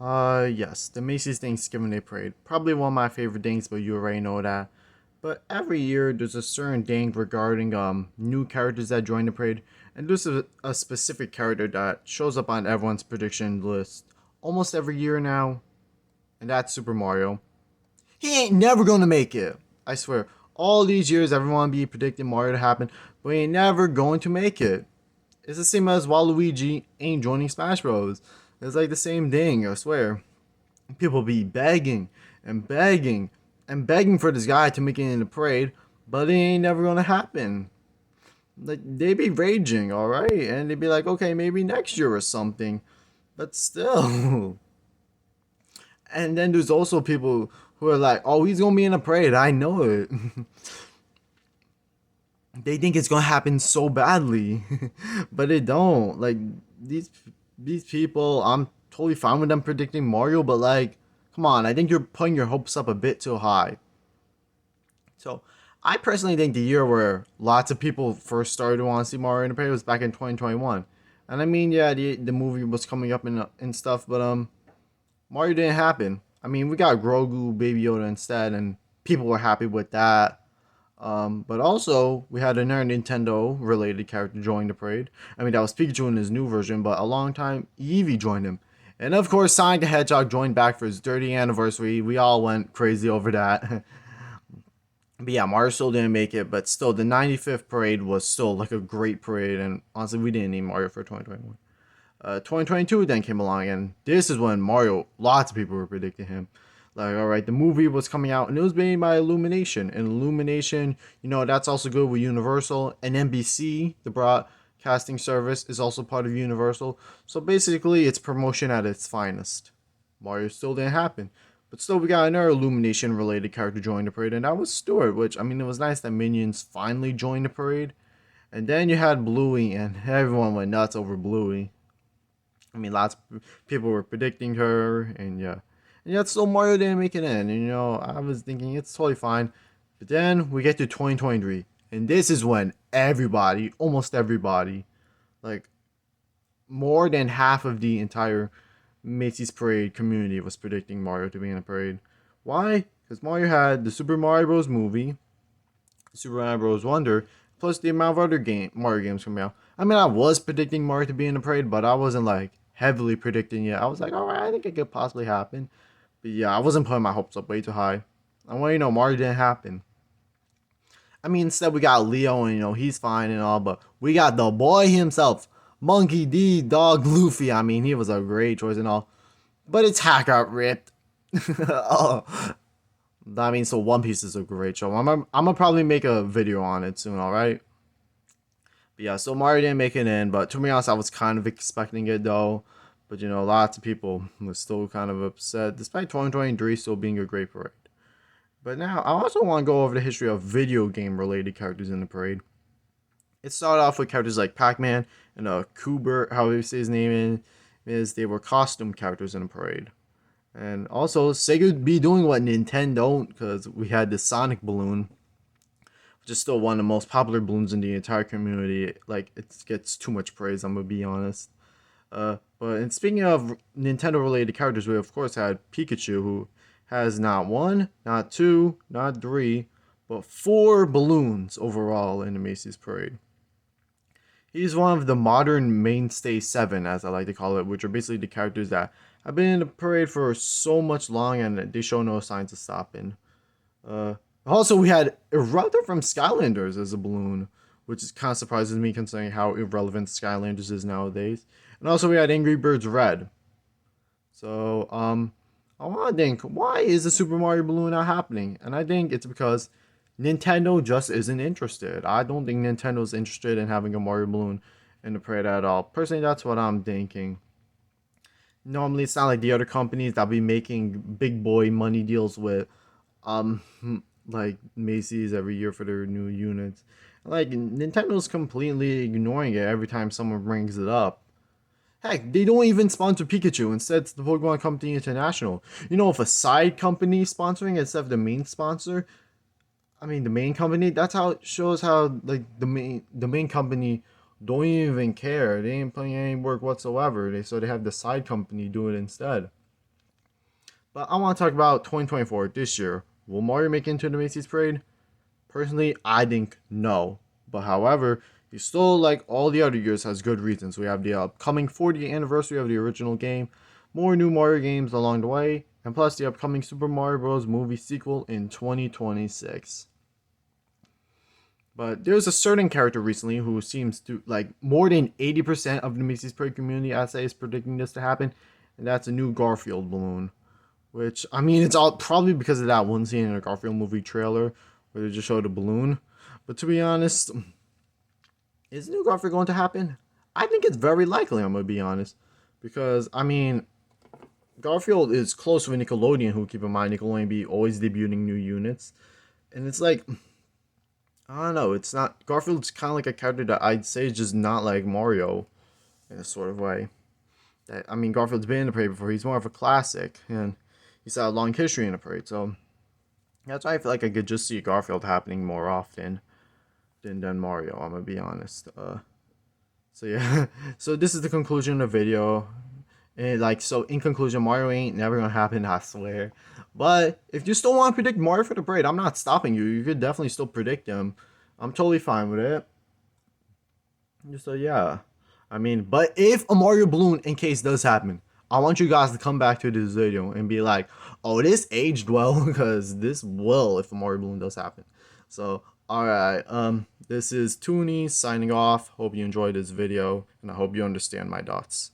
Yes, the Macy's Thanksgiving Day Parade. Probably one of my favorite things, but you already know that. But every year there's a certain thing regarding new characters that join the parade, and there's a specific character that shows up on everyone's prediction list almost every year now, and that's Super Mario. He ain't never gonna make it. I swear. All these years everyone be predicting Mario to happen, but he ain't never going to make it. It's the same as Waluigi ain't joining Smash Bros. It's like the same thing, I swear. People be begging and begging and begging for this guy to make it in the parade, but it ain't never gonna happen. Like they be raging, all right, and they be like, okay, maybe next year or something, but still. And then there's also people who are like, oh, he's gonna be in a parade. I know it. They think it's gonna happen so badly, but it don't. Like these these people, I'm totally fine with them predicting Mario, but like, come on, I think you're putting your hopes up a bit too high. So I personally think the year where lots of people first started to want to see Mario in the parade was back in 2021. And I mean, yeah, the movie was coming up and stuff, but Mario didn't happen. I mean, we got Grogu, Baby Yoda instead, and people were happy with that. But also, we had another Nintendo related character join the parade. I mean, that was Pikachu in his new version, but a long time Eevee joined him. And of course, Sonic the Hedgehog joined back for his 30th anniversary. We all went crazy over that. But yeah, Mario still didn't make it, but still, the 95th parade was still like a great parade. And honestly, we didn't need Mario for 2021. 2022 then came along, and this is when Mario, lots of people were predicting him. Like, all right, the movie was coming out, and it was made by Illumination. And Illumination, that's also good with Universal. And NBC, the broadcasting service, is also part of Universal. So basically, it's promotion at its finest. Mario still didn't happen. But still, we got another Illumination related character join the parade, and that was Stuart, which, I mean, it was nice that Minions finally joined the parade. And then you had Bluey, and everyone went nuts over Bluey. I mean, lots of people were predicting her, and yeah. And yet, still Mario didn't make it in. And, I was thinking it's totally fine. But then we get to 2023, and this is when everybody, almost everybody, like more than half of the entire Macy's Parade community was predicting Mario to be in a parade. Why? Because Mario had the Super Mario Bros. Movie, Super Mario Bros. Wonder, plus the amount of other Mario games coming out. I mean, I was predicting Mario to be in the parade, but I wasn't like heavily predicting it. I was like, all right, I think it could possibly happen. But yeah, I wasn't putting my hopes up way too high. I want you to know Mario didn't happen. I mean, instead we got Leo, and he's fine and all, but we got the boy himself, Monkey D. Dog Luffy. I mean, he was a great choice and all, but its hack got ripped. Oh, I mean, so One Piece is a great show. I'm gonna probably make a video on it soon. All right. But yeah, so Mario didn't make it in, but to be honest, I was kind of expecting it though. But lots of people were still kind of upset, despite 2023 still being a great parade. But now, I also want to go over the history of video game related characters in the parade. It started off with characters like Pac-Man and Kubert, how you say his name is they were costume characters in the parade. And also, Sega be doing what Nintendo don't, because we had the Sonic Balloon, which is still one of the most popular balloons in the entire community. Like, it gets too much praise, I'm gonna be honest. But speaking of Nintendo related characters, we of course had Pikachu, who has not one, not two, not three, but four balloons overall in the Macy's parade. He's one of the modern mainstay seven, as I like to call it, which are basically the characters that have been in the parade for so much long and they show no signs of stopping. Uh, Also, we had Eruptor from Skylanders as a balloon, which is kind of surprises me considering how irrelevant Skylanders is nowadays. And also, we had Angry Birds Red. So, I want to think, why is the Super Mario balloon not happening? And I think it's because Nintendo just isn't interested. I don't think Nintendo's interested in having a Mario balloon in the parade at all. Personally, that's what I'm thinking. Normally, it's not like the other companies that be making big boy money deals with, um, like Macy's every year for their new units. Like Nintendo's completely ignoring it every time someone brings it up. Heck, they don't even sponsor Pikachu. Instead, it's the Pokemon Company International. If a side company sponsoring it instead of the main sponsor, I mean the main company, that's how it shows how like the main company don't even care. They ain't putting any work whatsoever. They have the side company do it instead. But I want to talk about 2024 this year. Will Mario make it into the Macy's parade? Personally, I think no. But however, he still, like all the other years, has good reasons. We have the upcoming 40th anniversary of the original game, more new Mario games along the way, and plus the upcoming Super Mario Bros. Movie sequel in 2026. But there's a certain character recently who seems to, like, more than 80% of the Macy's Parade community, I say, is predicting this to happen, and that's a new Garfield Balloon. Which, I mean, it's all probably because of that one scene in a Garfield movie trailer where they just showed a balloon. But to be honest, is New Garfield going to happen? I think it's very likely, I'm going to be honest. Because, I mean, Garfield is close with Nickelodeon, who, keep in mind, Nickelodeon be always debuting new units. And it's like, I don't know, it's not. Garfield's kind of like a character that I'd say is just not like Mario in a sort of way. I mean, Garfield's been in the parade before. He's more of a classic, and he's had a long history in the parade. So that's why I feel like I could just see Garfield happening more often than Mario. I'm gonna be honest. So yeah, so this is the conclusion of the video. And like, so in conclusion, Mario ain't never gonna happen, I swear. But if you still want to predict Mario for the parade, I'm not stopping you. You could definitely still predict him. I'm totally fine with it. So yeah, I mean, but if a Mario Balloon in case does happen, I want you guys to come back to this video and be like, "Oh, this aged well," because this will if a Mario Balloon does happen. So alright, this is Tooney signing off. Hope you enjoyed this video, and I hope you understand my dots.